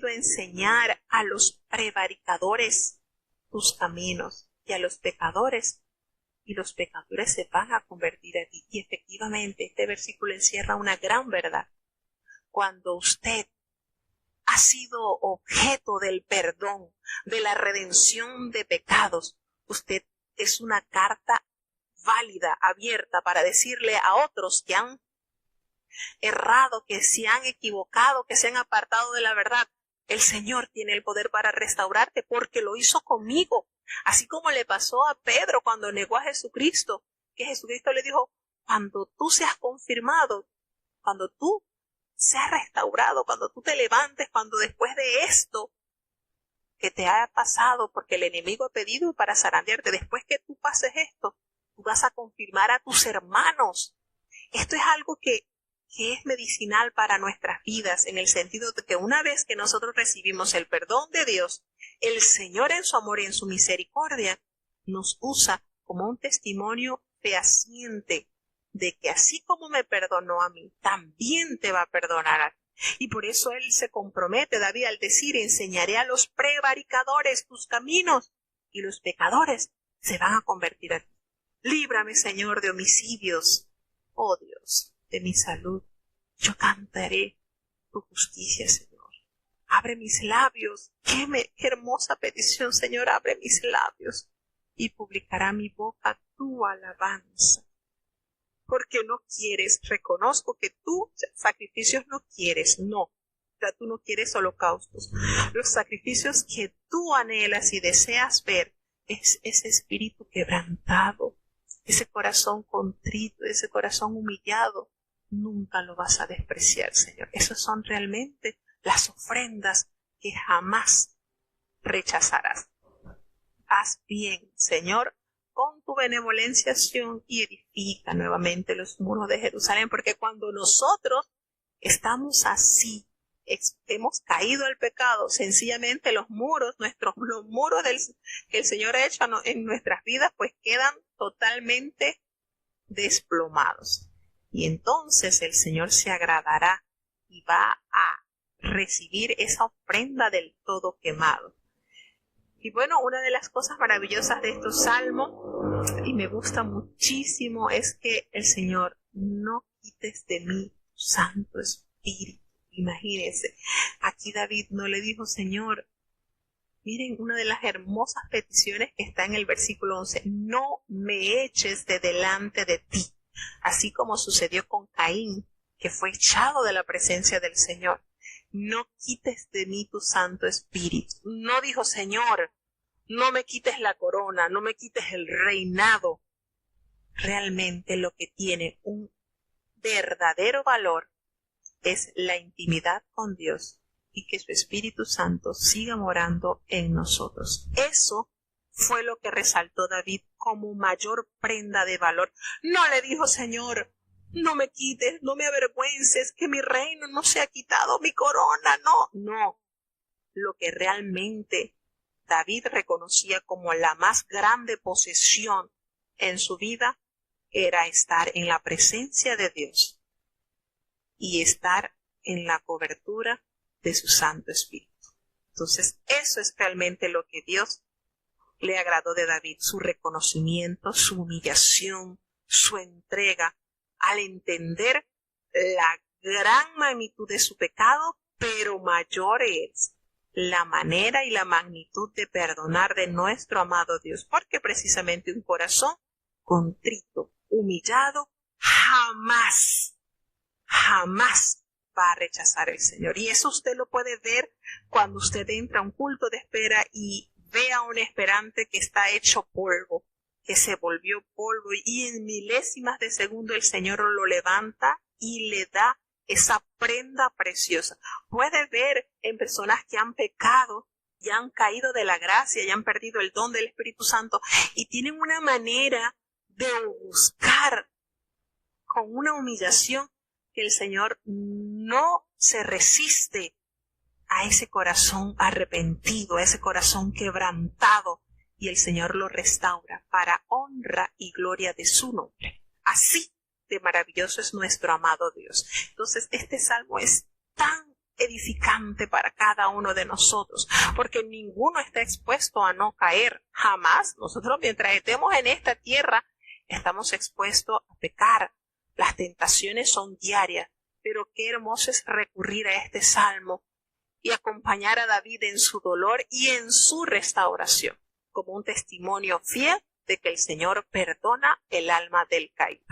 a enseñar a los prevaricadores tus caminos y a los pecadores, y los pecadores se van a convertir a ti. Y efectivamente este versículo encierra una gran verdad. Cuando usted ha sido objeto del perdón, de la redención de pecados, usted es una carta válida, abierta, para decirle a otros que han errado, que se han equivocado, que se han apartado de la verdad: el Señor tiene el poder para restaurarte porque lo hizo conmigo. Así como le pasó a Pedro cuando negó a Jesucristo, que Jesucristo le dijo: cuando tú seas confirmado, cuando tú seas restaurado, cuando tú te levantes, cuando después de esto que te haya pasado, porque el enemigo ha pedido para zarandearte, después que tú pases esto, tú vas a confirmar a tus hermanos. Esto es algo que es medicinal para nuestras vidas, en el sentido de que una vez que nosotros recibimos el perdón de Dios, el Señor en su amor y en su misericordia nos usa como un testimonio fehaciente de que así como me perdonó a mí, también te va a perdonar a ti. Y por eso él se compromete, David, al decir: enseñaré a los prevaricadores tus caminos, y los pecadores se van a convertir a ti. Líbrame, Señor, de homicidios. Oh Dios, de mi salud. Yo cantaré tu justicia, Señor. Abre mis labios. Qué hermosa petición, Señor. Abre mis labios y publicará mi boca tu alabanza. Porque no quieres, reconozco que tú sacrificios no quieres, no. O sea, tú no quieres holocaustos. Los sacrificios que tú anhelas y deseas ver es ese espíritu quebrantado, ese corazón contrito, ese corazón humillado. Nunca lo vas a despreciar, Señor. Esas son realmente las ofrendas que jamás rechazarás. Haz bien, Señor, con tu benevolencia y edifica nuevamente los muros de Jerusalén, porque cuando nosotros estamos así, hemos caído al pecado, sencillamente los muros que el Señor ha hecho en nuestras vidas, pues quedan totalmente desplomados. Y entonces el Señor se agradará y va a recibir esa ofrenda del todo quemado. Y bueno, una de las cosas maravillosas de estos salmos y me gusta muchísimo es que el Señor: no quites de mí tu Santo Espíritu. Imagínense, aquí David no le dijo: Señor, miren una de las hermosas peticiones que está en el versículo 11, no me eches de delante de ti, así como sucedió con Caín, que fue echado de la presencia del Señor. No quites de mí tu Santo Espíritu. No dijo: Señor, no me quites la corona, no me quites el reinado. Realmente lo que tiene un verdadero valor es la intimidad con Dios y que su Espíritu Santo siga morando en nosotros. Eso fue lo que resaltó David como mayor prenda de valor. No le dijo: Señor, no me quites, no me avergüences, que mi reino no sea quitado, mi corona, no. Lo que realmente David reconocía como la más grande posesión en su vida era estar en la presencia de Dios y estar en la cobertura de su Santo Espíritu. Entonces, eso es realmente lo que Dios le agradó de David, su reconocimiento, su humillación, su entrega, al entender la gran magnitud de su pecado, pero mayor es la manera y la magnitud de perdonar de nuestro amado Dios, porque precisamente un corazón contrito, humillado, jamás va a rechazar el Señor. Y eso usted lo puede ver cuando usted entra a un culto de espera y ve a un esperante que está hecho polvo, que se volvió polvo, y en milésimas de segundo el Señor lo levanta y le da esa prenda preciosa. Puede ver en personas que han pecado y han caído de la gracia y han perdido el don del Espíritu Santo y tienen una manera de buscar con una humillación que el Señor no se resiste a ese corazón arrepentido, a ese corazón quebrantado, y el Señor lo restaura para honra y gloria de su nombre. Así de maravilloso es nuestro amado Dios. Entonces, este salmo es tan edificante para cada uno de nosotros, porque ninguno está expuesto a no caer, jamás. Nosotros, mientras estemos en esta tierra, estamos expuestos a pecar. Las tentaciones son diarias, pero qué hermoso es recurrir a este salmo y acompañar a David en su dolor y en su restauración, como un testimonio fiel de que el Señor perdona el alma del caído.